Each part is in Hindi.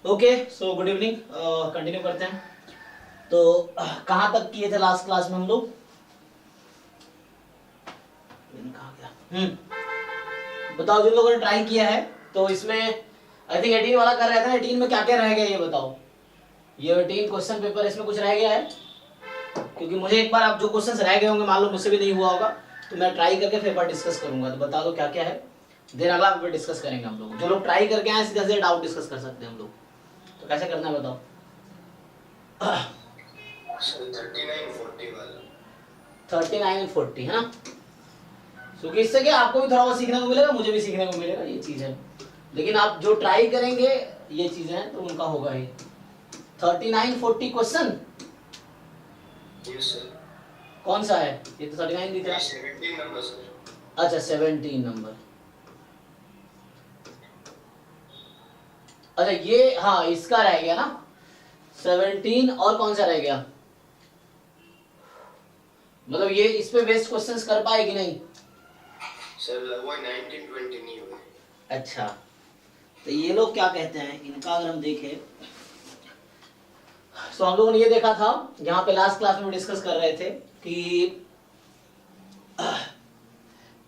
Okay, so good evening. Continue करते हैं। तो कहाँ तक किए थे लास्ट क्लास में हम लोग? कहाँ गया? बताओ जिन लोगों ने ट्राई किया है। तो इसमें आई थिंक 18 वाला कर रहे थे ना। 18 में क्या क्या रह गया ये बताओ। ये 18 क्वेश्चन पेपर, इसमें कुछ रह गया है? क्योंकि मुझे एक बार आप जो क्वेश्चन रह गए होंगे, मान लो मुझसे भी नहीं हुआ होगा, तो मैं ट्राई करके फिर बार डिस्कस करूंगा। तो बता दो क्या क्या है, देन अगला पेपर डिस्कस करेंगे हम लोग। जो लोग ट्राई करके आए सीधे सीधे डाउट डिस्कस कर सकते हैं हम लोग। तो कैसे करना है बताओ। 39 और 40 है ना। सो इससे क्या आपको भी थोड़ा बहुत सीखने को मिलेगा, मुझे भी सीखने को मिलेगा, ये चीज है। लेकिन आप जो ट्राई करेंगे ये चीजें हैं तो उनका होगा ही। 39-40 क्वेश्चन कौन सा है? ये तो 39 दिख रहा है। 17 नंबर सर। अच्छा 17 नंबर। अच्छा ये, हाँ इसका रह गया ना 17। और कौन सा रह गया? मतलब ये इस पे बेस्ड क्वेश्चंस कर पाए कि नहीं? सर लगभग 19-20 नहीं हुए। अच्छा, तो ये लोग क्या कहते हैं इनका अगर हम देखें, तो हम लोगों ने ये देखा था यहाँ पे लास्ट क्लास में डिस्कस कर रहे थे कि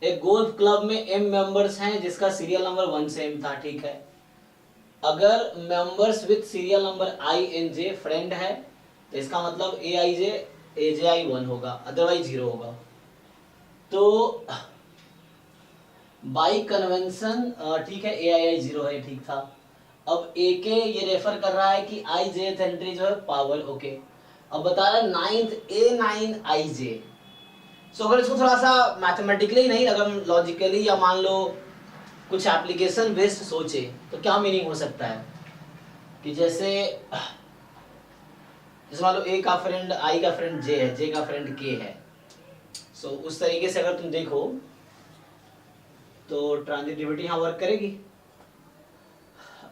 एक गोल्फ क्लब में m मेंबर्स हैं जिसका सीरियल नंबर 1 से m था, ठीक है। अगर members with serial number INJ friend है तो इसका मतलब AIJ AJI 1 होगा, अदरवाइज 0 होगा। तो बाई कन्वेंशन ठीक है, AII 0 है, ठीक था। अब AK ये रेफर कर रहा है कि IJ एंट्री जो है पावर, ओके। अब बता रहा है 9th A9IJ। सो अगर इसको थोड़ा सा मैथमेटिकली नहीं, अगर लॉजिकली या मान लो कुछ एप्लीकेशन बेस्ड सोचे तो क्या मीनिंग हो सकता है कि जैसे मान लो A का फ्रेंड I का फ्रेंड J है, J का फ्रेंड K है। सो उस तरीके से अगर तुम देखो तो ट्रांजिटिविटी यहाँ वर्क करेगी।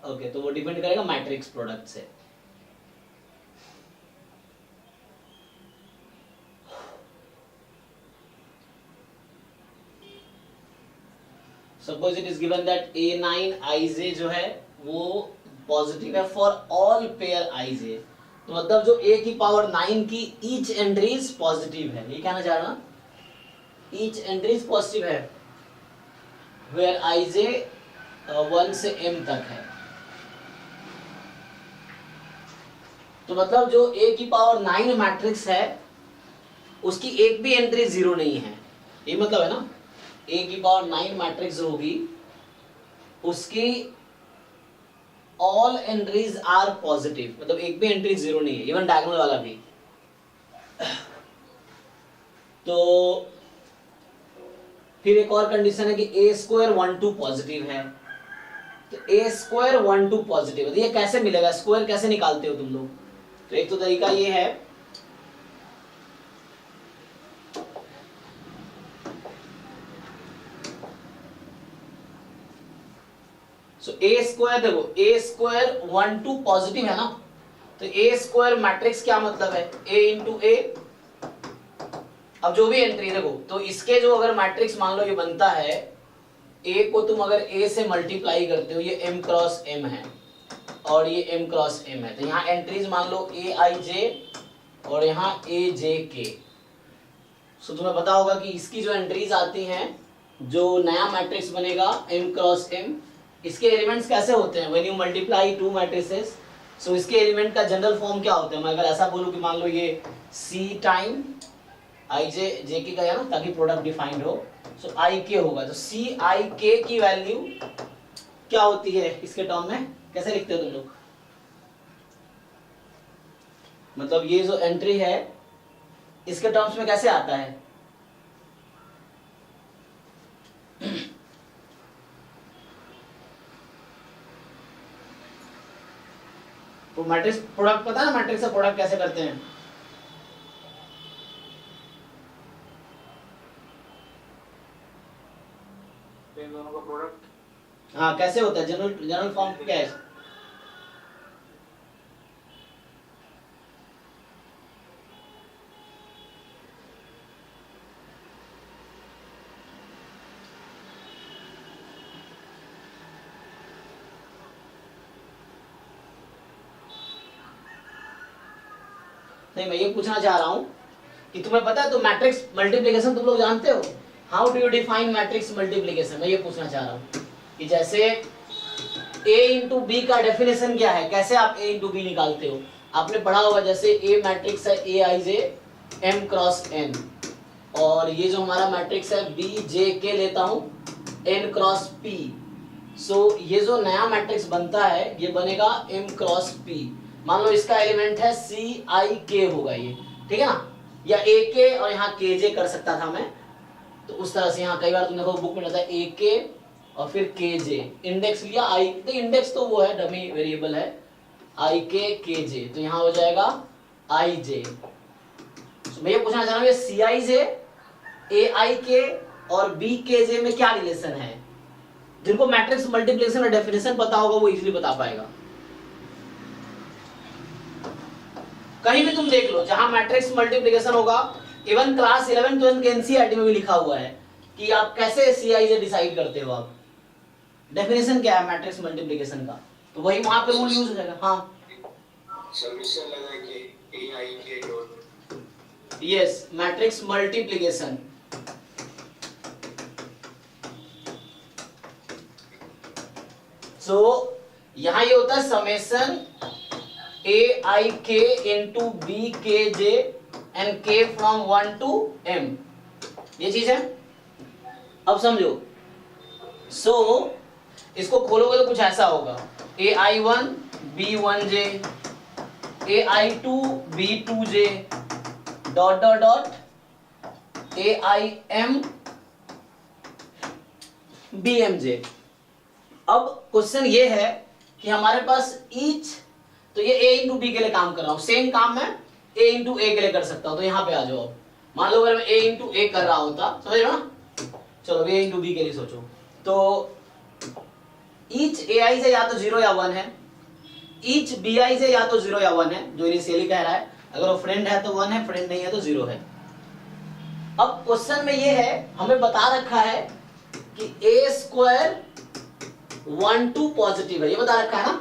ओके, तो वो डिपेंड करेगा मैट्रिक्स प्रोडक्ट से। Suppose it is given that A9IJ जो है वो पॉजिटिव है फॉर ऑल पेयर IJ। तो मतलब जो A की पावर 9 की ईच एंट्रीज पॉजिटिव है, ये कहना चाह रहा ना, ईच एंट्रीज पॉजिटिव है वेयर IJ 1 से M तक है। तो मतलब जो A की पावर 9 मैट्रिक्स है उसकी एक भी एंट्री 0 नहीं है, ये मतलब है ना। A की पावर 9 मैट्रिक्स होगी, उसकी ऑल एंट्रीज आर पॉजिटिव, मतलब एक भी एंट्री 0 नहीं है, इवन डायगोनल वाला भी। तो फिर एक और कंडीशन है कि A² 1 2 पॉजिटिव है। तो A² 1 2 पॉजिटिव है, तो ये कैसे मिलेगा, स्क्वायर कैसे निकालते हो तुम लोग? तो एक तो तरीका ये है, सो A² देखो, A² 1 2 पॉजिटिव है ना, तो A² मैट्रिक्स क्या मतलब है, A इंटू A। अब जो भी एंट्री देखो, तो इसके जो अगर मैट्रिक्स मान लो ये बनता है, A को तुम अगर A से मल्टीप्लाई करते हो, ये M क्रॉस M है और ये M क्रॉस M है, तो यहाँ एंट्रीज मान लो AIJ और यहाँ AJK। सो तुम्हें पता होगा कि इसकी जो एंट्रीज आती हैं, जो नया मैट्रिक्स बनेगा M क्रॉस M, इसके एलिमेंट्स कैसे होते हैं, when you multiply two matrices. So इसके एलिमेंट का जनरल फॉर्म क्या होता है, मैं अगर ऐसा बोलूं कि मान लो ये C टाइम IJ JK का है ना, ताकि प्रोडक्ट डिफाइंड हो। सो IK होगा, तो CIK की वैल्यू क्या होती है इसके टर्म में, कैसे लिखते हो तुम लोग? मतलब ये जो एंट्री है इसके टर्म्स में कैसे आता है? तो मैट्रिक्स प्रोडक्ट पता है ना, मैट्रिक्स का प्रोडक्ट कैसे करते हैं? इन दोनों का प्रोडक्ट हाँ कैसे होता है, जनरल फॉर्म क्या है? नहीं, मैं ये पूछना चाह रहा हूँ कि तुम्हें पता है तो मैट्रिक्स मल्टीप्लिकेशन तुम लोग जानते हो, how do you define matrix multiplication? मैं ये पूछना चाह रहा हूँ कि जैसे a इंटू बी का डेफिनेशन क्या है, कैसे आप a इंटू बी निकालते हो? आपने पढ़ा होगा जैसे A मैट्रिक्स है ए आई जे एम क्रॉस एन, और ये जो हमारा मैट्रिक्स है बी जे के लेता हूँ एन क्रॉस पी। सो ये जो नया मैट्रिक्स बनता है ये बनेगा एम क्रॉस पी। मान लो इसका एलिमेंट है सी आई के होगा ये, ठीक है ना, या ए के और यहाँ के जे कर सकता था मैं, तो उस तरह से यहाँ कई बार तुमने बुक में रहता है ए के और फिर के जे, इंडेक्स लिया आई, तो इंडेक्स तो वो है डमी वेरिएबल है आई के जे, तो यहाँ हो जाएगा आई जे। मैं ये पूछना चाह रहा हूँ सी आई जे ए आई के और बी के जे में क्या रिलेशन है? जिनको मैट्रिक्स मल्टीप्लिकेशन का डेफिनेशन पता होगा वो इजीली बता पाएगा। कहीं भी तुम देख लो जहां मैट्रिक्स मल्टीप्लिकेशन होगा, इवन क्लास 11 12 के एनसीईआरटी में भी लिखा हुआ है कि आप कैसे सीआईजे डिसाइड करते हो, आप डेफिनेशन क्या है मैट्रिक्स मल्टीप्लिकेशन का, तो वही वहां पे रूल यूज हो जाएगा। हाँ समीशन लगा के ए आई के डॉट, यस, मैट्रिक्स मल्टीप्लिकेशन। सो यहां ये होता है समेशन ए आई के इंटू बी के जे एंड के फ्रॉम 1 to m, ये चीज है। अब समझो, सो इसको खोलोगे तो कुछ ऐसा होगा a i one b one j a i two b two j dot dot dot a i m b m j. अब क्वेश्चन ये है कि हमारे पास ईच, तो ये a इंटू बी के लिए काम कर रहा हूं, सेम काम मैं a इंटू ए के लिए कर सकता हूं, तो यहां पे आ जाओ। मान लो अगर मैं a इंटू ए कर रहा होता, समझ रहे हो ना, चलो a इंटू बी के लिए सोचो, तो ईच ए आई से या तो 0 या 1 है, ईच बी आई से या तो 0 या 1 है, जो इनिशियली कह रहा है, अगर वो फ्रेंड है तो 1 है, फ्रेंड नहीं है तो 0 है। अब क्वेश्चन में ये है, हमें बता रखा है कि a स्क्वायर 1 2 पॉजिटिव है, ये बता रखा है ना,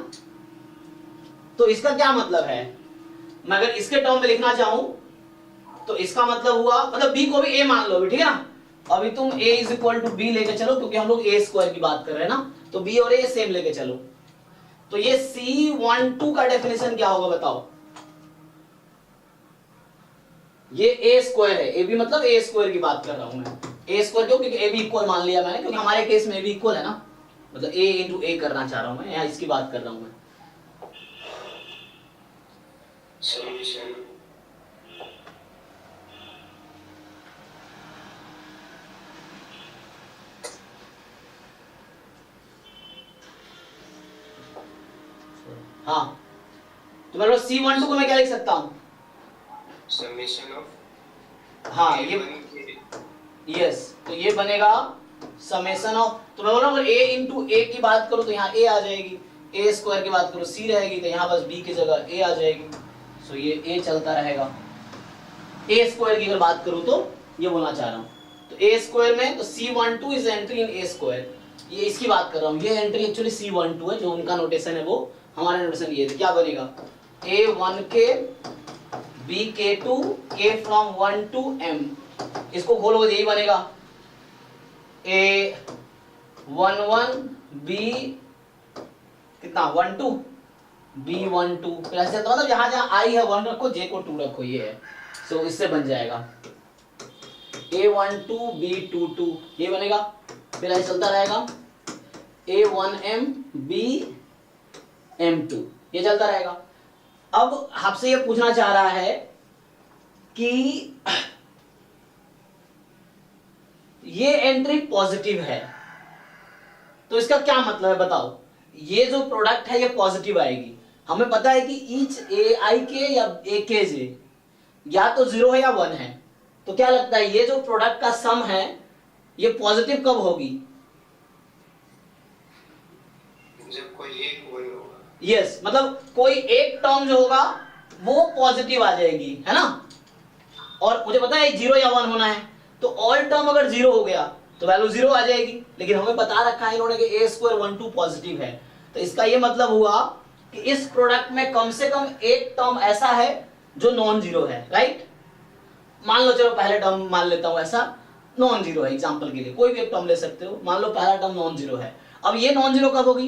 तो इसका क्या मतलब है? मैं अगर इसके टर्म में लिखना चाहूं तो इसका मतलब हुआ, मतलब b को भी a मान लो अभी, ठीक है ना, अभी तुम a is equal to B लेके चलो, क्योंकि हम लोग a स्क्वायर की बात कर रहे हैं ना, तो b और a सेम लेके चलो, तो ये C12 का डेफिनेशन क्या होगा बताओ? ये a स्क्वायर है, a b मतलब a स्क्वायर की बात कर रहा हूं मैं, a स्क्वायर क्यों? क्योंकि a b इक्वल मान लिया मैंने, क्योंकि हमारे केस में a b इक्वल है ना, मतलब a इंटू a करना चाह रहा हूं मैं, यहाँ इसकी बात कर रहा हूं मैं। समीशन हाँ, तो मेरे पास C12 को मैं क्या लिख सकता हूँ? समीशन ऑफ हाँ ये यस, तो ये बनेगा समेशन ऑफ, तो मैं बोल रहा हूँ अगर a इंटू ए की बात करो तो यहाँ a आ जाएगी, a स्क्वायर की बात करो c रहेगी, तो यहाँ बस b की जगह a आ जाएगी, सो ये a चलता रहेगा। a स्क्वायर की अगर बात करूँ तो ये बोलना चाह रहा हूँ, तो a स्क्वायर में तो C12 is entry in a square, ये इसकी बात कर रहा हूँ, ये एंट्री एक्चुअली C12 है, जो उनका नोटेशन है वो हमारा नोटेशन ये है, क्या बनेगा a1k bk2 k from 1 to m, इसको खोलोगे यही बनेगा a11 b कितना 1 2 b12, फिर ऐसे तो मतलब जहां जहां i है 1 रखो, j को 2 रखो, ये है, सो इससे बन जाएगा a12 b22, ये बनेगा, फिर ऐसे चलता रहेगा a1m bm2, ये चलता रहेगा। अब आपसे ये पूछना चाह रहा है कि ये एंट्री पॉजिटिव है, तो इसका क्या मतलब है बताओ? ये जो प्रोडक्ट है ये पॉजिटिव आएगी, हमें पता है कि ईच ए आई के या ए के जे या तो 0 है या 1 है, तो क्या लगता है ये जो प्रोडक्ट का सम है ये पॉजिटिव कब होगी? जब कोई एक वन होगा। यस, मतलब कोई एक टर्म जो होगा वो पॉजिटिव आ जाएगी, है ना, और मुझे पता है 0 या 1 होना है, तो ऑल टर्म अगर 0 हो गया तो वैल्यू 0 आ जाएगी, लेकिन हमें बता रखा है इन्होंने कि a स्क्वायर 1 2 पॉजिटिव है, तो इसका ये मतलब हुआ कि इस प्रोडक्ट में कम से कम एक टर्म ऐसा है जो नॉन जीरो है, राइट। मान लो चलो पहले टर्म मान लेता हूं ऐसा नॉन जीरो है, एग्जांपल के लिए कोई भी एक टर्म ले सकते हो, मान लो पहला टर्म नॉन जीरो है। अब ये नॉन जीरो कब होगी?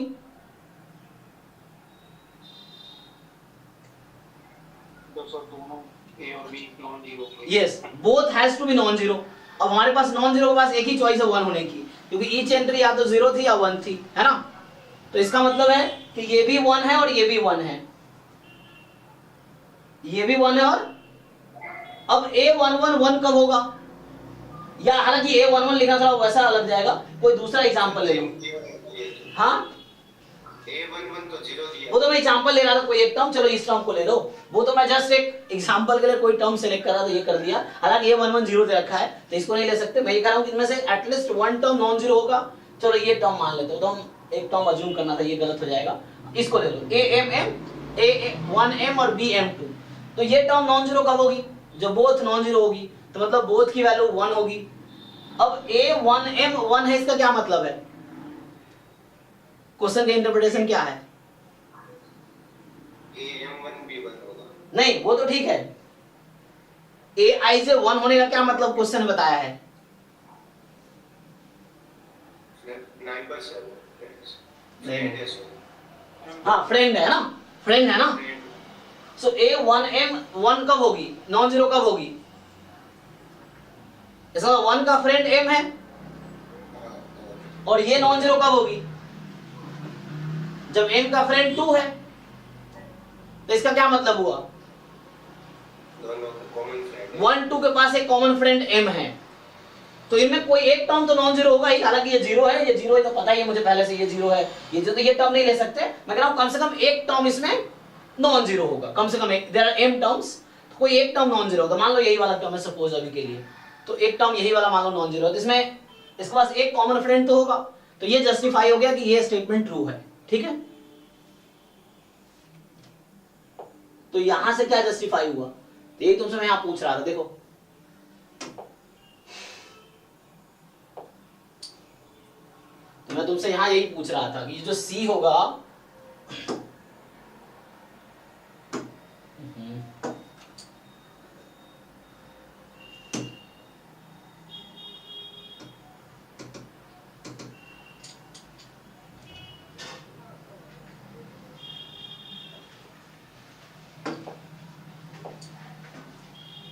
जब सब दोनों ए और B non zero yes, both has to be non zero. अब हमारे पास नॉन जीरो के पास एक ही चॉइस है वन होने की, क्योंकि ईच एंट्री या तो जीरो थी या वन थी, है ना। तो इसका मतलब है कि ये भी वन है और ये भी वन है, ये भी वन है। और अब A11 कब होगा? या हालांकि A11 लिखना थोड़ा वैसा अलग जाएगा, कोई दूसरा एग्जांपल ले लो। हाँ A11 तो 0 दिया। वो तो मैं एग्जांपल ले रहा था, कोई एक टर्म, चलो इस टर्म को ले लो। वो तो मैं जस्ट एक एग्जांपल के लिए कोई टर्म सेलेक्ट कर रहा था, ये कर दिया। हालांकि A11 0 दे रखा है तो इसको नहीं ले सकते। मैं ये कह रहा हूं कि इनमें से at least one term non zero होगा। चलो ये टर्म मान लेते हो, तो हम एक टर्म अज्यूम करना था, ये गलत हो जाएगा। इसको ले लो A1M और BM2। तो ये टर्म नॉन जीरो कब होगी? जब बोथ नॉन जीरो होगी, तो मतलब बोथ की वैल्यू 1 होगी। अब A1M 1 है, इसका क्या मतलब है? क्वेश्चन का इंटरप्रिटेशन क्या है? AM1 भी 1 होगा। नहीं, वो तो ठीक है। AI से 1 होने का क्या मतलब क्वेश्चन बताया है? नाइबर्स है वो, नहीं। फ्रेंड है सो। हाँ, फ्रेंड है ना, फ्रेंड है ना। सो A1M 1 कब होगी? नॉन जीरो कब होगी? इसका 1 का फ्रेंड M है, और ये नॉन जीरो कब होगी? जब M का फ्रेंड 2 है। तो इसका क्या मतलब हुआ? दोनों कॉमन फ्रेंड है। 1 2 के पास एक कॉमन फ्रेंड M है, तो इनमें कोई एक टर्म तो नॉन जीरो होगा ही। हालांकि ये जीरो है, ये जीरो है तो पता ही है मुझे पहले से, ये जीरो है, ये जो, तो ये टर्म नहीं ले सकते। मैं कह रहा हूं कम से कम एक टर्म इसमें नॉन जीरो होगा, कम से कम एक। देयर आर m टर्म्स, तो कोई एक टर्म नॉन जीरो होगा। मान लो यही वाला टर्म है सपोज अभी के लिए, तो एक टर्म यही वाला मान लो नॉन जीरो है, तो इसमें इसके पास एक कॉमन फ्रेंड तो होगा। तो ये जस्टिफाई हो गया कि ये स्टेटमेंट ट्रू है, ठीक है। तो यहां से क्या जस्टिफाई हुआ? तो ये तुमसे मैं यहां पूछ रहा था, देखो तो मैं तुमसे यहां यही पूछ रहा था कि ये जो C होगा,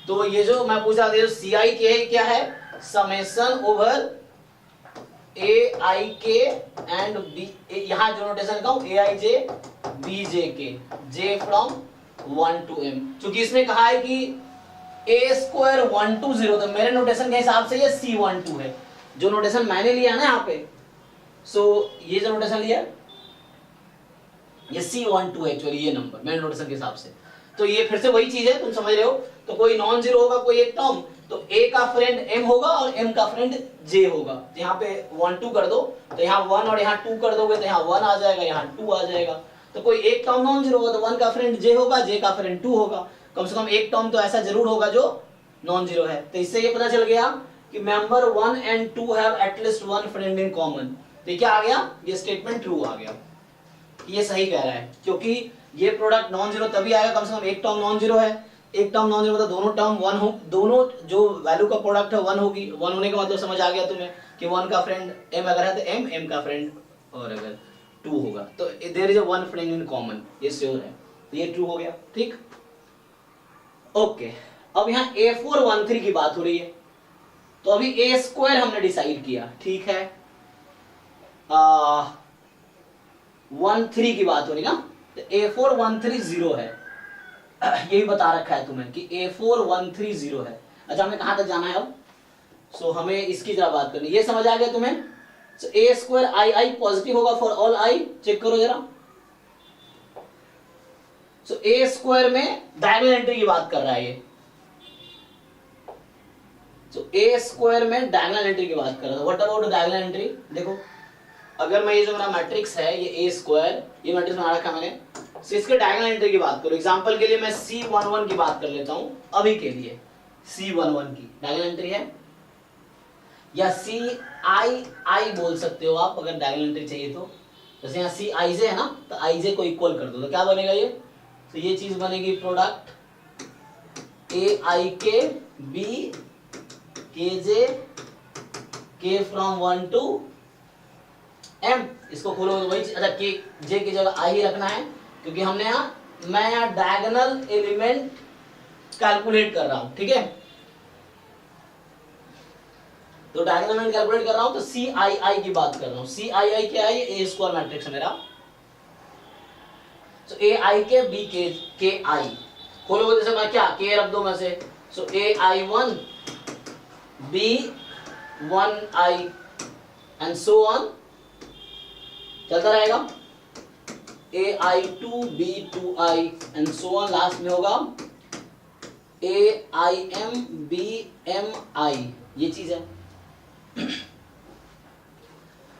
तो ये जो मैं पूछ रहा था सी आई के क्या है? समेशन ओवर ए आई के एंड बी, यहां जो नोटेशन लिखा हूं ए आई जे बी जे के, जे फ्रॉम 1 to m। क्योंकि इसने कहा है कि a स्क्वायर 1 to 0, तो मेरे नोटेशन के हिसाब से ये C12 है, जो नोटेशन मैंने लिया ना यहाँ पे। सो ये जो नोटेशन लिया ये C12 है एक्चुअली, ये नंबर मेरे नोटेशन के हिसाब से। तो ये फिर से वही चीज है, तुम समझ रहे हो। तो कोई नॉन जीरो होगा, कोई एक टर्म, तो A का फ्रेंड M होगा और M का फ्रेंड J होगा। यहाँ पे 1 2 कर दो, तो यहाँ 1 और यहाँ 2 कर दोगे तो यहाँ 1 आ जाएगा, यहाँ 2 आ जाएगा। तो कोई एक टर्म नॉन जीरो होगा, तो 1 का फ्रेंड J होगा, J का फ्रेंड 2 होगा। कम से कम एक टर्म तो ऐसा जरूर होगा जो नॉन जीरो है। तो इससे ये पता चल गया कि member 1 and 2 have at least one friend in common. तो क्या आ गया? ये स्टेटमेंट ट्रू आ गया, ये सही कह रहा है, क्योंकि ये प्रोडक्ट नॉन जीरो तभी आएगा कम से कम एक टर्म नॉन जीरो है। एक टर्म नॉन जीरो मतलब दोनों टर्म 1 हो, दोनों जो वैल्यू का प्रोडक्ट है 1 होगी। 1 होने का मतलब समझ आ गया तुम्हें कि 1 का फ्रेंड M अगर है तो M का फ्रेंड और अगर 2 होगा तो there is a one friend in common, ये श्योर है। तो ये ट्रू हो गया, ठीक। ओके, अब यहाँ A413 की बात हो रही है। तो अभी A स्क्वायर हमने डिसाइड किया, ठीक है। 13 की बात हो रही ना, तो A413 0 है, यही बता रखा है तुम्हें कि A413 0 है। अच्छा, हमें कहां तक जाना है अब? सो हमें इसकी तरह बात करनी, ये समझ आ गया तुम्हें? सो A स्क्वायर I पॉजिटिव होगा फॉर ऑल I, चेक करो जरा। सो A स्क्वायर में डायगोनल एंट्री की बात कर रहा है ये। सो A स्क्वायर में डायगोनल एंट्री की बात कर रहा था। What about diagonal entry? देखो, अगर मैं ये जो मेरा मैट्रिक्स है ये A स्क्वायर, ये मैट्रिक्स बना रखा मैंने, so इसके डायगोनल एंट्री की बात करो। एग्जांपल के लिए मैं C11 की बात कर लेता हूं अभी के लिए। C11 की डायगोनल एंट्री है, या CI बोल सकते हो आप अगर डायगोनल एंट्री चाहिए तो। जैसे यहाँ CIJ है ना, तो IJ को इक्वल कर दो तो क्या बनेगा ये? तो ये चीज बनेगी प्रोडक्ट ए आई के बी के जे के फ्रॉम 1 टू m। इसको खोलो तो वही, अच्छा के जे की जगह आई ही रखना है, क्योंकि हमने मैं यहाँ डायगोनल एलिमेंट कैलकुलेट कर रहा हूं, ठीक है। तो डायगोनल एलिमेंट कैलकुलेट कर रहा हूं तो सी आई आई की बात कर रहा हूं। सी आई आई क्या है? ये ए स्क्वायर मैट्रिक्स है मेरा। तो ए आई के बी के आई खोलो, जैसे मैं क्या के रख दो में से, so a i one b one i and so on चलता रहेगा। A i two b two i and so on, last में होगा a i m b m i, ये चीज है।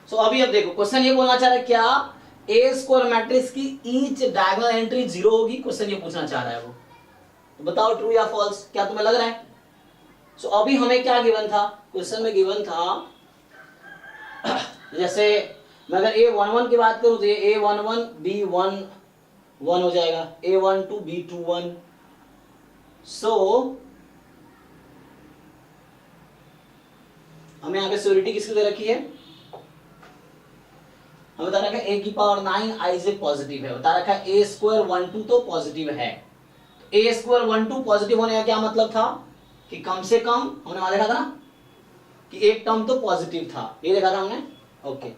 सो अभी अब देखो क्वेश्चन ये बोलना चाह रहा है क्या ए स्क्वायर मैट्रिक्स की ईच डायगोनल एंट्री 0 होगी? क्वेश्चन ये पूछना चाह रहा है वो। तो बताओ ट्रू या फॉल्स, क्या तुम्हें लग रहा है? सो अभी हमें क्या गिवन था? क्वेश्चन में गिवन था जैसे मैं अगर A11 की बात करूं तो ये A11 B1 1 हो जाएगा, A12 B21। सो हमें यहाँ पे सिक्योरिटी किसकी दे रखी है? हमें बता रखा है a की पावर 9 i से पॉजिटिव है, बता रखा है a स्क्वायर 12 तो पॉजिटिव है। a स्क्वायर 12 पॉजिटिव होने का क्या मतलब था कि कम से कम हमने वहां देखा था ना कि एक टर्म तो पॉजिटिव था, ये देखा था हमने। ओके,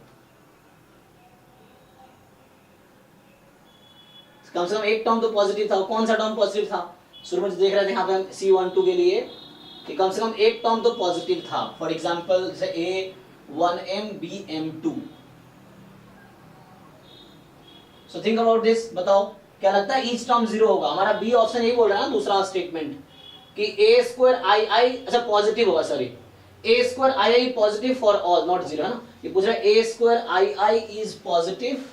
कम से कम एक टर्म तो पॉजिटिव था। कौन सा टर्म पॉजिटिव था? शुरू में देख रहे थे यहाँ पे हम C12 के लिए कि कम से कम एक टर्म तो पॉजिटिव था। फॉर एग्जांपल जैसे A1m BM2। So think about this, बताओ क्या लगता है ईच टर्म 0 होगा? हमारा बी ऑप्शन यही बोल रहा है ना, दूसरा स्टेटमेंट कि a स्क्वायर आई आई, अच्छा पॉजिटिव होगा, sorry a square I I positive for all not 0 है ना। ये पूछ रहा है a square I I is positive,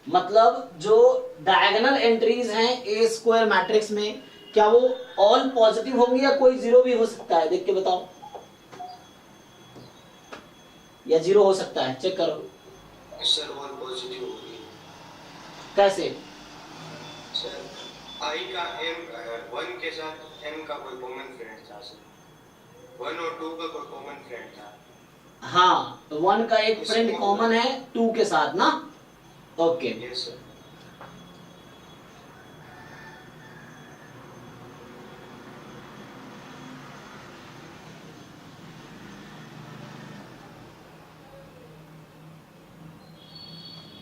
मतलब जो डायगोनल एंट्रीज हैं ए स्क्वायर मैट्रिक्स में क्या वो ऑल पॉजिटिव होंगी या कोई 0 भी हो सकता है? देख के बताओ, या 0 हो सकता है, चेक करो। सर ऑल पॉजिटिव होगी। कैसे? सर आई का m 1 के साथ m का कोई कॉमन फ्रेंड था सर, 1 और 2 का कोई कॉमन फ्रेंड था। हाँ, 1 का एक फ्रेंड कॉमन है 2 के साथ ना। Okay yes sir.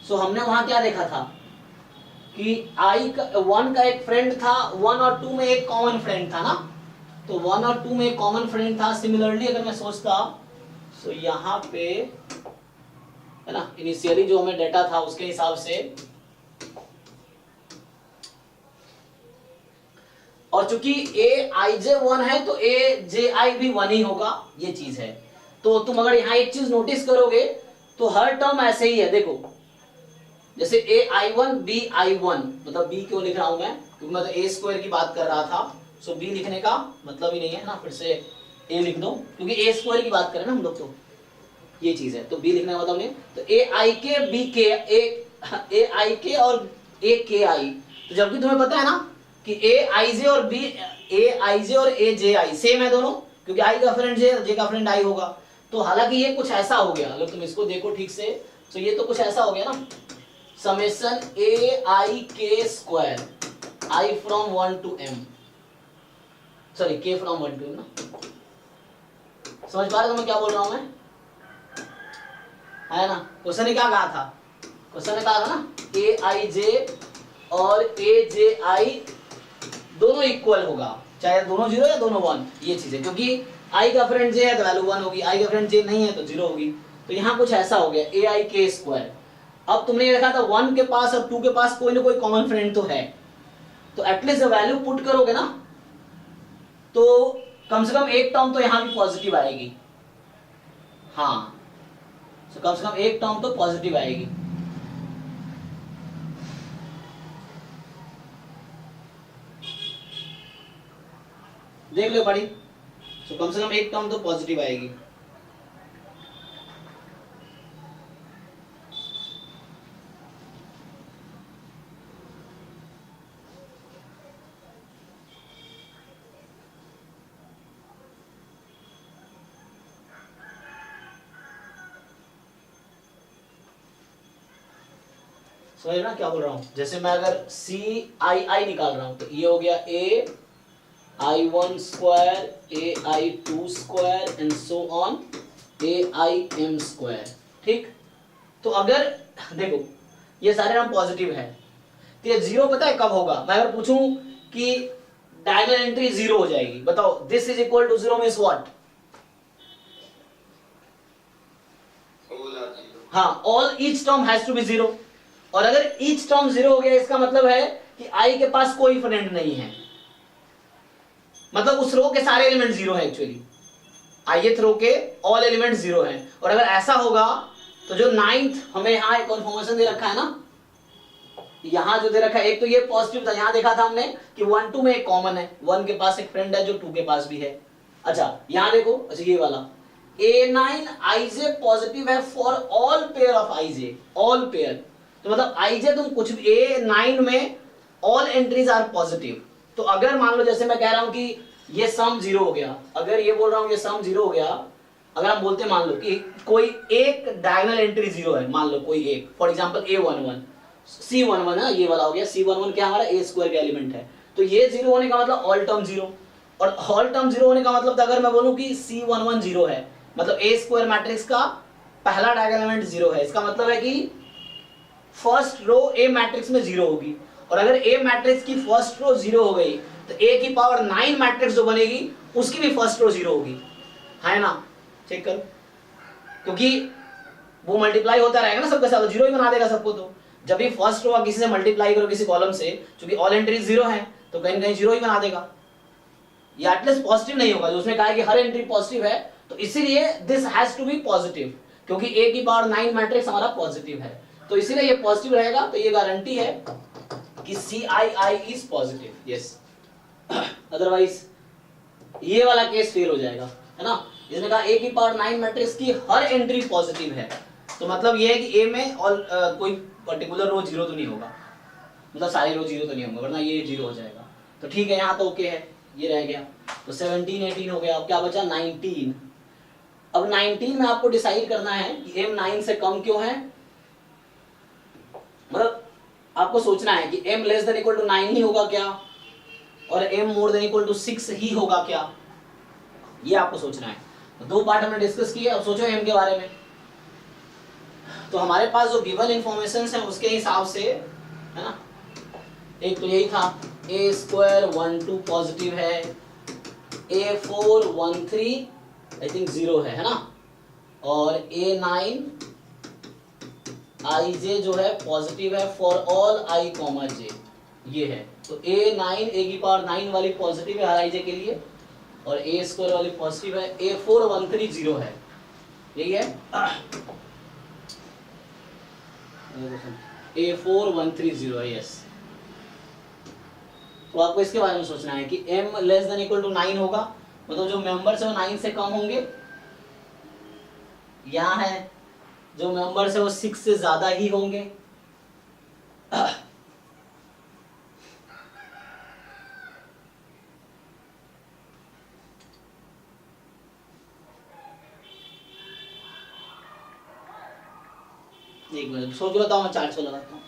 सो हमने वहां क्या देखा था कि आई का 1 का एक फ्रेंड था, 1 और 2 में एक कॉमन फ्रेंड था ना। तो 1 और 2 में एक कॉमन फ्रेंड था। सिमिलरली अगर मैं सोचता सो यहाँ पे है ना, इनिशियली जो हमें डेटा था उसके हिसाब से, और चूंकि ए आई जे 1 है तो ए जे आई भी 1 ही होगा, ये चीज है। तो तुम अगर यहाँ एक चीज नोटिस करोगे तो हर टर्म ऐसे ही है। देखो जैसे A I1 BI1, मतलब B क्यों लिख रहा हूं मैं? क्योंकि मैं तो A स्क्वायर की बात कर रहा था। सो B लिखने का मतलब ही नहीं है ना, फिर से A लिख दो, क्योंकि A स्क्वायर की बात कर रहे हैं ना हम लोग, तो ये चीज है। तो B लिखने का मतलब नहीं, तो AIK BK AIK और AKI। तो जबकि तुम्हें पता है ना कि AIJ और AIJ और AJI सेम है दोनों, क्योंकि I का फ्रेंड J का फ्रेंड I होगा। तो हालांकि ये कुछ ऐसा हो गया, अगर तुम इसको देखो ठीक से, तो ये तो कुछ ऐसा हो गया ना, summation AIK square I from 1 to m, sorry K from 1 to m ना। समझ पा रहे हो मैं क्या बोल रहा हूं मैं? है ना? क्वेश्चन ने क्या कहा था? क्वेश्चन ने कहा था ना AIJ और AJI दोनों इक्वल होगा, चाहे दोनों 0 या दोनों 1, ये चीज है। क्योंकि I का फ्रेंड J है तो वैल्यू 1 होगी, I का फ्रेंड J नहीं है तो 0 होगी। तो यहाँ कुछ ऐसा हो गया AIK स्क्वायर। अब तुमने ये देखा था 1 के पास और 2 के पास कोई ना कोई कॉमन फ्रेंड तो है, तो एटलीस्ट जब वैल्यू पुट करोगे ना तो कम से कम एक टर्म तो यहां भी पॉजिटिव आएगी। हाँ, तो कम से कम एक टर्म तो पॉजिटिव आएगी। देख लो बड़ी, तो कम से कम एक टर्म तो पॉजिटिव आएगी। समझ ना क्या बोल रहा हूँ? जैसे मैं अगर सी आई आई निकाल रहा हूँ तो ये हो गया a i one square a i two square and so on a i m square. ठीक, तो अगर देखो ये सारे नाम पॉजिटिव है तो ये जीरो पता है कब होगा? मैं अगर पूछूं कि डायगोनल एंट्री जीरो हो जाएगी, बताओ this is equal to zero means what? हाँ, all each term has to be zero. और अगर ईच टर्म जीरो हो गया इसका मतलब है कि आई के पास कोई फ्रेंड नहीं है, मतलब उस रो के सारे एलिमेंट जीरो है एक्चुअली, ith रो के ऑल एलिमेंट जीरो हैं। और अगर ऐसा होगा तो जो नाइन्थ हमें यहाँ एक कन्फर्मेशन दे रखा है ना, यहाँ जो दे रखा है, एक तो ये पॉजिटिव था, यहाँ देखा था हमने कि 1 2 में एक कॉमन है, 1 के पास एक फ्रेंड है जो 2 के पास भी है। अच्छा यहाँ देखो, अच्छा ये वाला A9 IJ पॉजिटिव है for all pair of IJ, all pair, तो मतलब IJ तुम कुछ भी A9 में ऑल एंट्रीज आर पॉजिटिव। तो अगर मान लो जैसे मैं कह रहा हूं कि ये सम जीरो हो गया, अगर ये बोल रहा हूं ये सम जीरो हो गया, अगर हम बोलते मान लो कि कोई एक डायगोनल एंट्री जीरो है, मान लो कोई एक, फॉर एग्जांपल A11 C11 है, ये वाला हो गया C11 क्या हमारा A स्क्वायर का एलिमेंट है, तो ये जीरो होने का मतलब ऑल टर्म जीरो, और ऑल टर्म जीरो होने का मतलब अगर मैं बोलूं कि C11 जीरो है, मतलब A स्क्वायर मैट्रिक्स का पहला डायगोनल एलिमेंट जीरो है, इसका मतलब है कि फर्स्ट रो A मैट्रिक्स में जीरो होगी। और अगर A मैट्रिक्स की फर्स्ट रो जीरो हो गई तो A की पावर 9 मैट्रिक्स जो बनेगी उसकी भी फर्स्ट रो जीरो होगी, है ना? चेक करो, क्योंकि वो मल्टीप्लाई होता रहेगा ना सबके साथ, जीरो ही बना देगा सबको। तो जब भी फर्स्ट रो किसी से मल्टीप्लाई करो किसी कॉलम से, क्योंकि ऑल एंट्री जीरो है तो कहीं ना कहीं जीरो ही बना देगा, या एटलीस्ट पॉजिटिव नहीं होगा। जो उसने कहा है कि हर एंट्री पॉजिटिव है, तो इसीलिए this has to be positive, क्योंकि A की पावर 9 मैट्रिक्स हमारा पॉजिटिव है, तो इसीलिए ये पॉजिटिव रहेगा। तो ये गारंटी है कि CII is positive, yes. Otherwise ये वाला केस फेल हो जाएगा, है ना? इसने कहा A की पावर 9 मैट्रिक्स की हर एंट्री पॉजिटिव है, तो मतलब ये है कि A में कोई पर्टिकुलर रो जीरो तो नहीं होगा, मतलब सारी रो जीरो तो नहीं होंगे, वरना ये जीरो हो जाएगा। तो ठीक है, यहाँ तो ओके है, ये रह गया। तो 17 18 हो गया, अब क्या बचा 19। अब 19 में आपको डिसाइड करना है कि M 9 से कम क्यों है, मतलब आपको सोचना है कि M less than equal to 9 ही होगा क्या, और M more than equal to 6 ही होगा क्या, ये आपको सोचना है। तो दो पार्ट हमने डिस्कस किए, अब सोचो M के बारे में। तो हमारे पास जो गिवन इंफॉर्मेशन है उसके हिसाब से, है ना, एक तो यही था A स्क्वायर 1 2 पॉजिटिव है, A4 1 3 आई थिंक जीरो है ना, और A9 IJ जो है पॉजिटिव है फॉर ऑल I, J, ये है। तो A9 A की पावर 9 वाली पॉजिटिव है हर IJ के लिए, और A स्क्वायर वाली पॉजिटिव है, A4 1 3 जीरो है, यही है। A4 1 3 जीरो है, यस। तो आपको इसके बारे में सोचना है कि M less than equal to 9 होगा, मतलब जो मेंबर्स है वो 9 से कम होंगे, यहाँ है जो मेंबर्स है वो 6 से ज्यादा ही होंगे, एक मिनट सोच के बताओ, मैं 400 लगाता हूँ।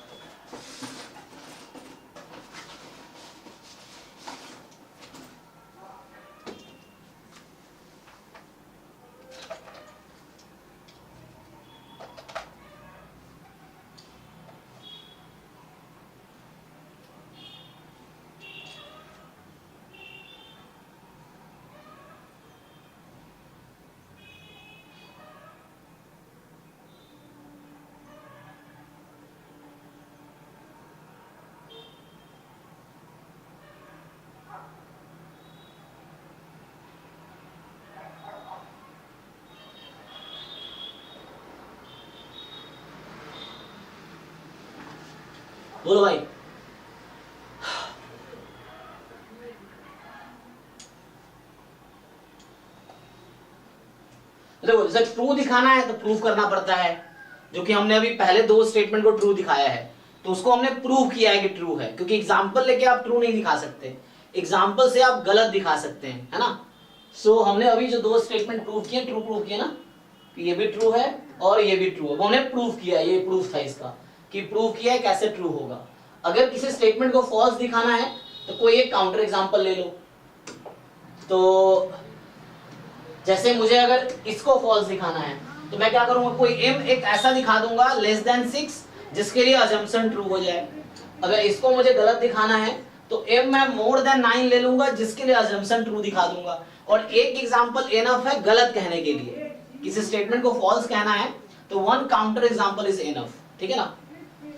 बोलो भाई। देखो जैसे ट्रू दिखाना है तो प्रूफ करना पड़ता है, जो कि हमने अभी पहले दो स्टेटमेंट को ट्रू दिखाया है, तो उसको हमने प्रूव किया है कि ट्रू है, क्योंकि एग्जाम्पल लेके आप ट्रू नहीं दिखा सकते, एग्जाम्पल से आप गलत दिखा सकते हैं, है ना। सो हमने अभी जो दो स्टेटमेंट प्रूव किए, ट्रू प्रूव किए ना, कि ये भी ट्रू है और ये भी ट्रू है, वो हमने प्रूव किया, ये प्रूफ था इसका। कि प्रूव किया है कैसे ट्रू होगा। अगर किसी स्टेटमेंट को फॉल्स दिखाना है तो कोई एक काउंटर एग्जांपल ले लो। तो जैसे मुझे अगर इसको फॉल्स दिखाना है तो मैं क्या करूंगा, कोई m एक ऐसा दिखा दूंगा लेस देन 6 जिसके लिए अजम्पशन ट्रू हो जाए। अगर इसको मुझे गलत दिखाना है तो m मैं मोर देन 9 ले लूंगा जिसके लिए अजम्पशन ट्रू दिखा दूंगा। और एक एग्जांपल एनफ है गलत कहने के लिए, किसी स्टेटमेंट को फॉल्स कहना है तो one counter example is enough, ठीक है ना।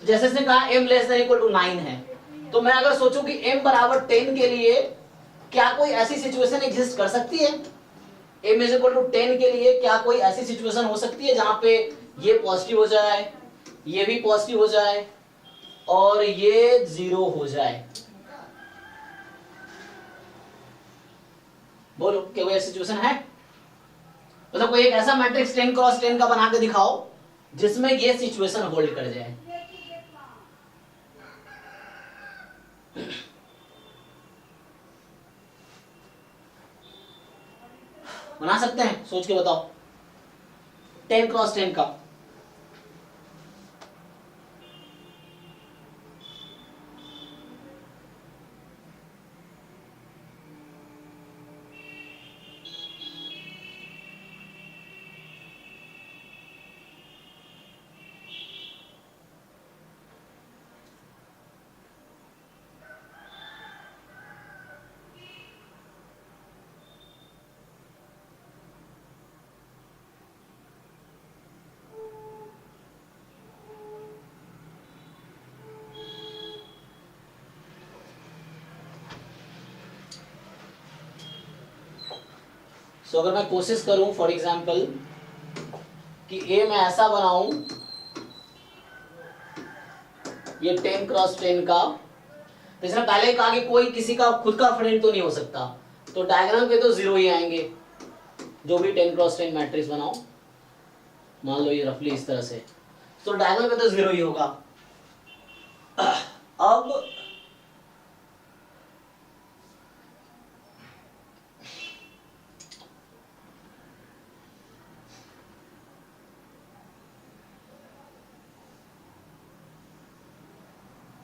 जैसे इसने कहा m less than equal to 9 है, तो मैं अगर सोचूं कि m बराबर 10 के लिए क्या कोई ऐसी सिचुएशन एग्जिस्ट कर सकती है, m इज इक्वल टू 10 के लिए क्या कोई ऐसी सिचुएशन हो सकती है जहां पे ये पॉजिटिव हो जाए, ये भी पॉजिटिव हो जाए और ये 0 हो जाए? बोलो क्या कोई ऐसी सिचुएशन है? मतलब कोई एक ऐसा मैट्रिक्स 10 क्रॉस 10 का बना के दिखाओ जिसमें ये सिचुएशन होल्ड कर जाए। बना सकते हैं? सोच के बताओ 10 क्रॉस 10 का। तो अगर मैं कोशिश करूं फॉर एग्जांपल कि ए मैं ऐसा बनाऊं ये 10 क्रॉस 10 का, तो इसने पहले कहा कि कोई किसी का खुद का फ्रेंड तो नहीं हो सकता, तो डायग्राम पे तो 0 ही आएंगे। जो भी 10 क्रॉस 10 मैट्रिक्स बनाओ, मान लो ये रफली इस तरह से, तो डायग्राम पे तो 0 ही होगा। अब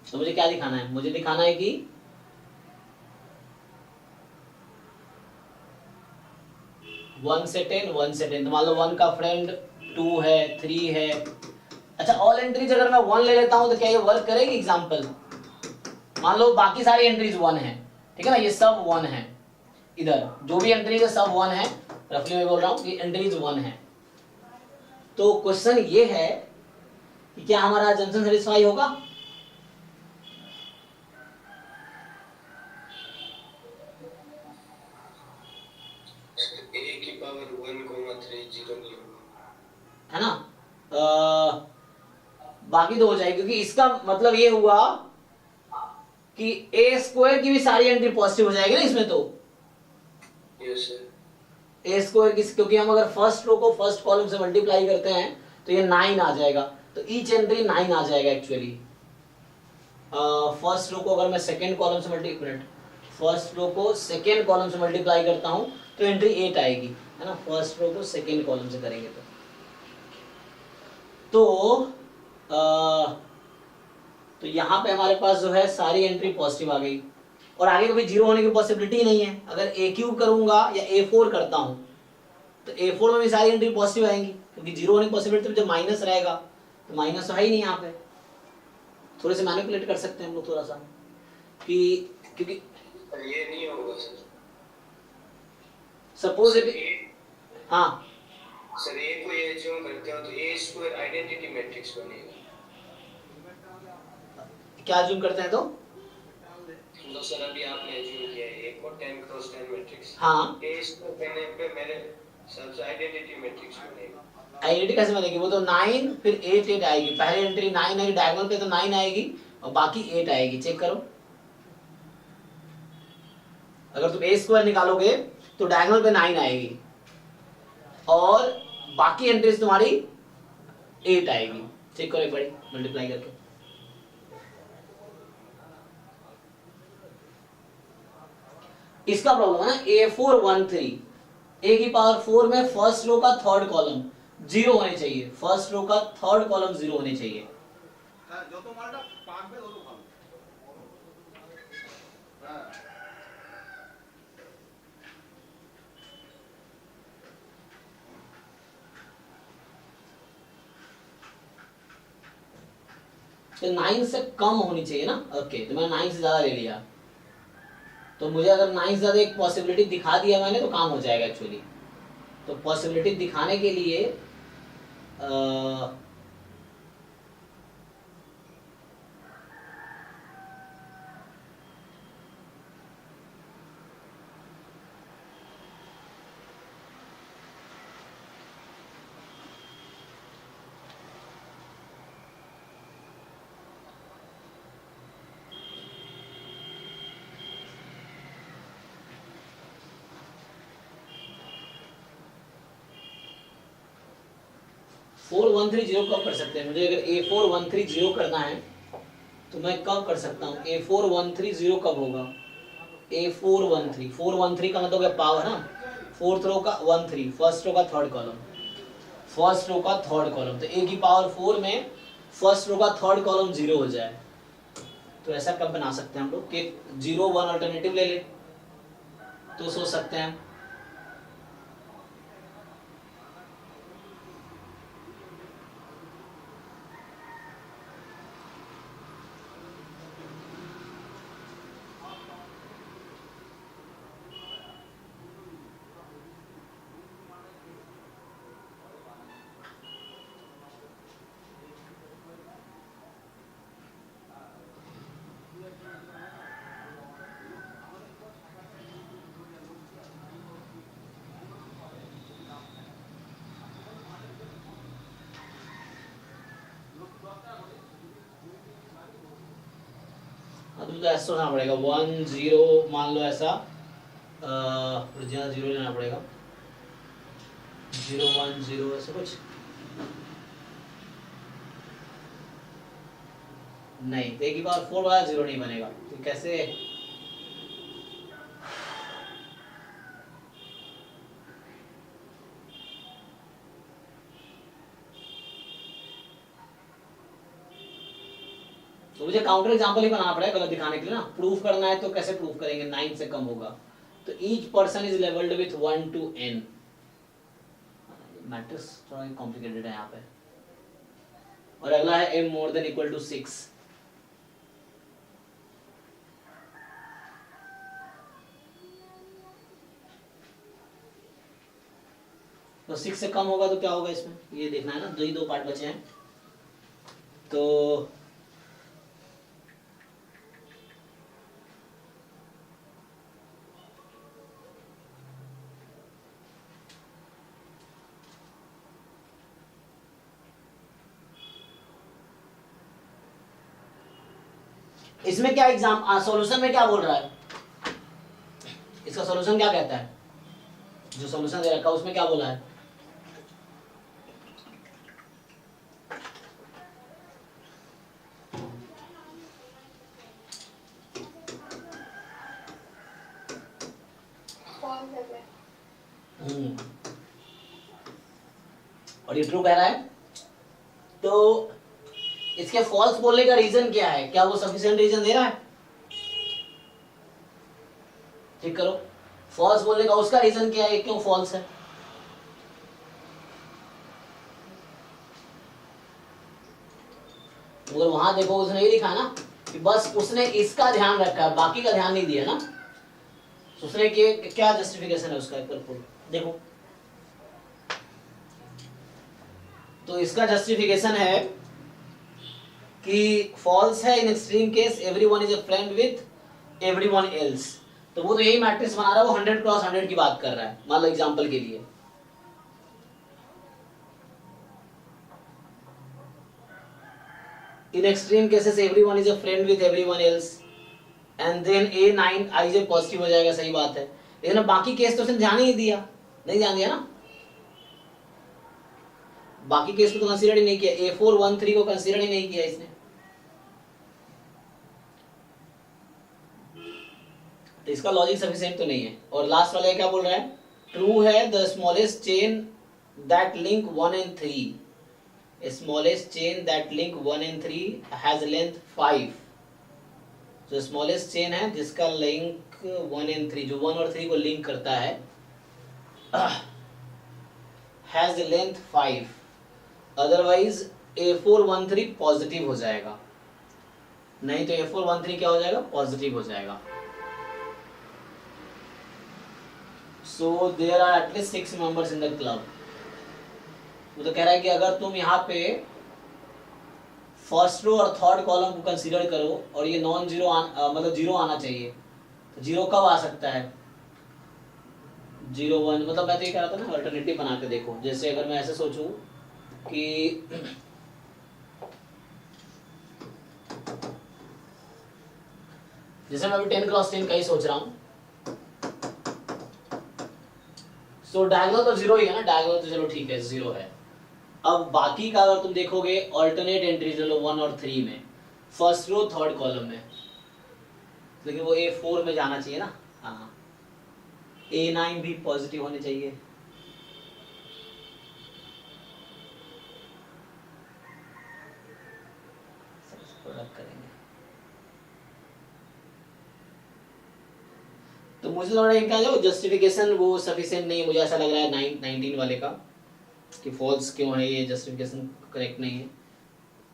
तो मुझे क्या दिखाना है? मुझे दिखाना है कि वन से टेन, तो मान लो 1 का फ्रेंड 2 है, 3 है। अच्छा, ऑल एंट्रीज अगर मैं 1 ले लेता हूं तो क्या ये वर्क करेगी? एग्जांपल मान लो बाकी सारी एंट्रीज 1 है, ठीक है ना, ये सब 1 है, इधर जो भी एंट्रीज है सब 1 है, रफली मैं बोल रहा हूं कि एंट्रीज 1 है। तो क्वेश्चन ये है कि क्या हमारा जंक्शन सेटिस्फाई होगा? है ना, बाकी तो हो जाएगी, क्योंकि इसका मतलब ये हुआ कि ए स्क्वायर की भी सारी एंट्री पॉजिटिव हो जाएगी ना इसमें। तो यस ए स्क्वायर की, क्योंकि हम अगर फर्स्ट रो को फर्स्ट कॉलम से मल्टीप्लाई करते हैं तो ये 9 आ जाएगा, तो ईच एंट्री 9 आ जाएगा एक्चुअली। फर्स्ट रो को अगर मैं सेकेंड कॉलम से मल्टीप्लाई करता हूं तो एंट्री 8 आएगी, है ना, फर्स्ट रो को सेकेंड कॉलम से करेंगे तो यहाँ पे हमारे पास जो है सारी एंट्री पॉजिटिव आ गई, और आगे कभी 0 होने की पॉसिबिलिटी ही नहीं है। अगर A³ करूंगा या A4 करता हूं तो A4 में भी सारी एंट्री पॉजिटिव आएंगी, क्योंकि 0 होने की पॉसिबिलिटी जब माइनस रहेगा तो माइनस तो है ही नहीं यहाँ पे। थोड़े से मैनिपुलेट कर सकते हैं हम लोग थोड़ा सा, कि क्योंकि ये नहीं होगा सर। सपोज हाँ सर ए को ये एज्यूम करते हो तो ए स्क्वायर आइडेंटिटी मैट्रिक्स बनेगा। क्या एज्यूम करते हैं? तो सर अभी आपने एज्यूम किया है ए को 10 क्रॉस 10 मैट्रिक्स, हाँ, ए स्क्वायर कहने पे मेरे सबसे आइडेंटिटी मैट्रिक्स बनेगा। आइडेंटिटी कैसे बनेगी? वो तो 9 फिर 8 8 आएगी, पहली एंट्री 9 आएगी, डायगोनल पे तो 9 आएगी और बाकी 8 आएगी। चेक करो, अगर तुम ए स्क्वायर निकालोगे तो डायगोनल पे 9 आएगी और बाकी एंट्रीज तुम्हारी 8 आएगी। चेक करो एक बारी मल्टीप्लाई करके। इसका प्रॉब्लम है ना A413, A की पावर 4 में फर्स्ट रो का थर्ड कॉलम 0 होने चाहिए, फर्स्ट रो का थर्ड कॉलम 0 होने चाहिए। যত মালটা পাকবে তত ভালো। হ্যাঁ तो 9 से कम होनी चाहिए ना। ओके, तो मैंने 9 से ज्यादा ले लिया, तो मुझे अगर 9 से ज्यादा एक पॉसिबिलिटी दिखा दिया मैंने तो काम हो जाएगा एक्चुअली। तो पॉसिबिलिटी दिखाने के लिए आ, 4130 कब कर सकते हैं? मुझे अगर A4130 करना है तो मैं कब कर सकता हूँ? A4130 कब होगा? A413, 413 का मतलब पावर ना, फोर्थ रो का 13, फर्स्ट रो का थर्ड कॉलम, फर्स्ट रो का थर्ड कॉलम, तो A की पावर 4 में फर्स्ट रो का थर्ड कॉलम 0 हो जाए। तो ऐसा कब बना सकते हैं हम लोग कि 0 1 अल्टरनेटिव ले ले, तो सोच सकते हैं तो ऐसा सोचना पड़ेगा 1 0 मान लो ऐसा, जीरो लेना पड़ेगा 0 1 0 ऐसा कुछ नहीं, तो एक बार 4 वाला 0 नहीं बनेगा, तो कैसे? तो मुझे काउंटर एग्जांपल ही बनाना पड़ेगा गलत दिखाने के लिए ना। प्रूफ करना है तो कैसे प्रूफ करेंगे? 9 से कम होगा तो each person is labelled with 1 to n। Matrix थोड़ा कॉम्प्लिकेटेड है यहाँ पे। और अगला है m more than equal to 6। तो 6 से कम होगा तो क्या होगा इसमें, ये देखना है ना। दो पार्ट बचे हैं, तो इसमें क्या एग्जाम सॉल्यूशन में क्या बोल रहा है? इसका सॉल्यूशन क्या कहता है? जो सॉल्यूशन दे रखा है उसमें क्या बोला है? और ये ट्रू कह रहा है, तो इसके फॉल्स बोलने का रीजन क्या है? क्या वो सफिशिएंट रीजन दे रहा है? ठीक करो, फॉल्स बोलने का उसका रीजन क्या है, क्यों फॉल्स है? अगर वहां देखो उसने ये लिखा ना कि बस उसने इसका ध्यान रखा है, बाकी का ध्यान नहीं दिया ना। उसने क्या जस्टिफिकेशन है उसका, एक बार देखो। तो इसका जस्टिफिकेशन है कि फॉल्स है in extreme case everyone is a friend with everyone else. तो वो तो यही मैट्रिक्स बना रहा है, वो 100 क्रॉस 100 की बात कर रहा है, मान लो एग्जांपल के लिए। In extreme cases everyone is a friend with everyone else and then A9 IJ positive हो जाएगा, सही बात है। लेकिन बाकी केस तो उसने ध्यान ही नहीं दिया, नहीं ध्यान दिया ना, बाकी केस को तो कंसीडर ही नहीं किया, A413 को कंसीडर ही नहीं किया इसने। तो इसका लॉजिक सफिशिएंट तो नहीं है। और लास्ट वाला क्या बोल रहा है? ट्रू है the smallest chain that link 1 and 3 smallest chain that link 1 and 3 has length 5। जो स्मॉलेस्ट चेन है जिसका लिंक 1 and 3, जो 1 और 3 को लिंक करता है, has length 5, otherwise A413 positive हो जाएगा। नहीं तो A413 क्या हो जाएगा? पॉजिटिव हो जाएगा। So there are at least 6 members in the club। वो तो कह रहा है कि अगर तुम यहाँ पे फर्स्ट रो और थर्ड कॉलम को कंसीडर करो और ये नॉन जीरो मतलब जीरो आना चाहिए, तो जीरो कब आ सकता है? 0 1, मतलब मैं तो ये कह रहा था ना अल्टरनेटिव बना के देखो। जैसे अगर मैं ऐसे सोचूं कि जैसे मैं अभी 10 क्रॉस 10 का ही सोच रहा हूं, सो डायगोनल तो जीरो ही है ना, डायगोनल तो चलो ठीक है जीरो है। अब बाकी का अगर तुम देखोगे ऑल्टरनेट एंट्री चलो 1 और 3 में, फर्स्ट रो थर्ड कॉलम में, लेकिन वो A4 में जाना चाहिए ना। हाँ, A9 भी पॉजिटिव होने चाहिए। करेंगे तो मुझे लग रहा है इनका जो जस्टिफिकेशन वो सफिशिएंट नहीं, मुझे ऐसा लग रहा है 19 वाले का कि फॉल्स क्यों है, ये जस्टिफिकेशन करेक्ट नहीं है।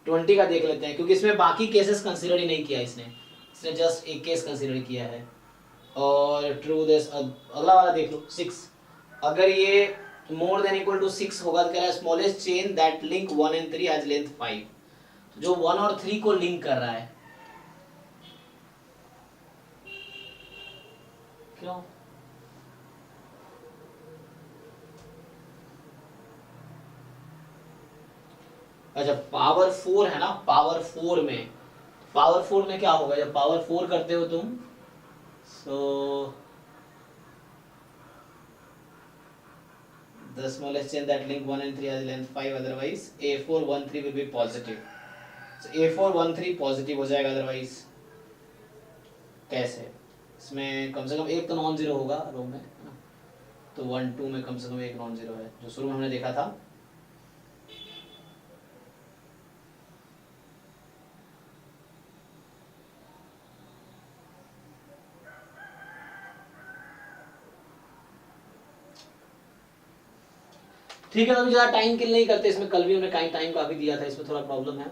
20 का देख लेते हैं, क्योंकि इसमें बाकी केसेस कंसीडर ही नहीं किया इसने जस्ट एक केस कंसीडर किया है। और ट्रू दिस, अगला वाला देख लो 6, अगर ये मोर देन इक्वल टू 6 होगा तो कह रहा है smallest chain that link 1 and 3 has length 5। जो 1 और 3 को लिंक कर रहा है, क्यों? अच्छा, पावर 4 है ना, पावर 4 में क्या होगा जब पावर 4 करते हो तुम? सो the smallest chain that link 1 and 3 has length 5, otherwise A413 will be positive। so A413 positive हो जाएगा, अदरवाइज कैसे? इसमें कम से कम एक तो नॉन जीरो होगा रो में, है ना? तो 1 2 में कम से कम एक नॉन जीरो है, जो शुरू में हमने देखा था। ठीक है, तो ज़्यादा टाइम किल नहीं करते इसमें, कल भी हमने टाइम काफ़ी दिया था, इसमें थोड़ा प्रॉब्लम है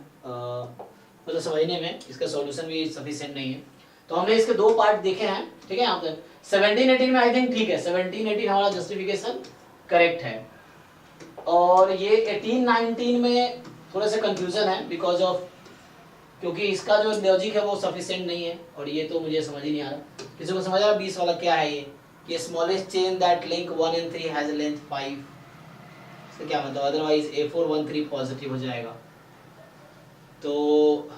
मतलब समझने में, इसका सॉल्यूशन भी सफिशिएंट नहीं है। तो हमने इसके दो पार्ट देखे हैं, ठीक है। यहाँ पे 17-18 में आई थिंक ठीक है, 17-18 हमारा जस्टिफिकेशन करेक्ट है, और ये 18-19 में थोड़ा सा कंफ्यूजन है बिकॉज ऑफ, क्योंकि इसका जो लॉजिक है वो सफिशिएंट नहीं है, और ये तो मुझे समझ ही नहीं आ रहा। किसी को समझ आ रहा 20 वाला क्या है? ये smallest chain that link 1 and 3 has length 5, इसका क्या मतलब? अदरवाइज A413 पॉजिटिव हो जाएगा। तो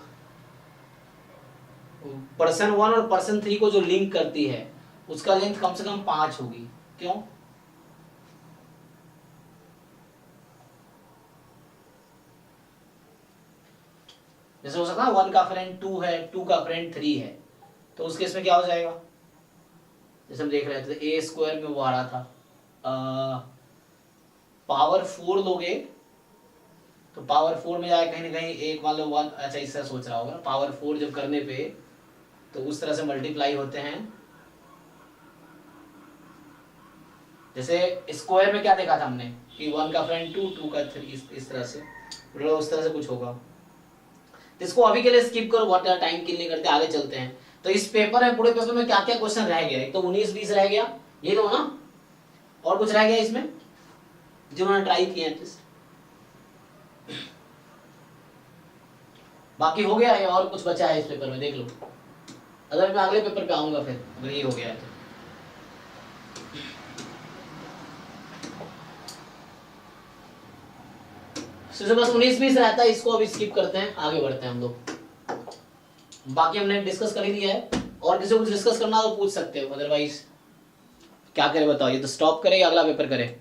पर्सन 1 और पर्सन 3 को जो लिंक करती है उसका लेंथ कम से कम 5 होगी। क्यों? जैसे हो सकता है 1 का फ्रेंड 2 है, 2 का फ्रेंड 3 है, तो उस केस में क्या हो जाएगा? जैसे हम देख रहे थे A स्क्वायर में वो आ रहा था, पावर 4 लोगे तो पावर 4 में जाए कहीं ना कहीं एक, मान लो 1, अच्छा इस तरह सोच रहा होगा, पावर 4 जब करने पे तो उस तरह से मल्टीप्लाई होते हैं। जैसे स्क्वायर में क्या देखा था हमने कि 1 का फ्रेंड 2, 2 का 3, इस तरह से, मतलब उस तरह से कुछ होगा। तो इसको अभी के लिए स्किप करो, बहुत टाइम किल नहीं करते, आगे चलते हैं। तो इस पेपर में, पूरे पेपर में क्या क्या क्वेश्चन रह गया? एक तो 19-20 रह गया, ये तो ना, और कुछ रह गया इसमें जिन्होंने ट्राई किया है? बाकी हो गया है, और कुछ बचा है इस पेपर में, देख लो। अगर मैं अगले पेपर पे आऊंगा फिर, अगर ये हो गया है तो बस 19-20 रहता है, इसको अभी स्किप करते हैं, आगे बढ़ते हैं हम लोग। बाकी हमने डिस्कस कर ही दिया है, और किसी को कुछ डिस्कस करना तो पूछ सकते हो, अदरवाइज क्या करें बताओ? ये तो स्टॉप करें या अगला पेपर करें?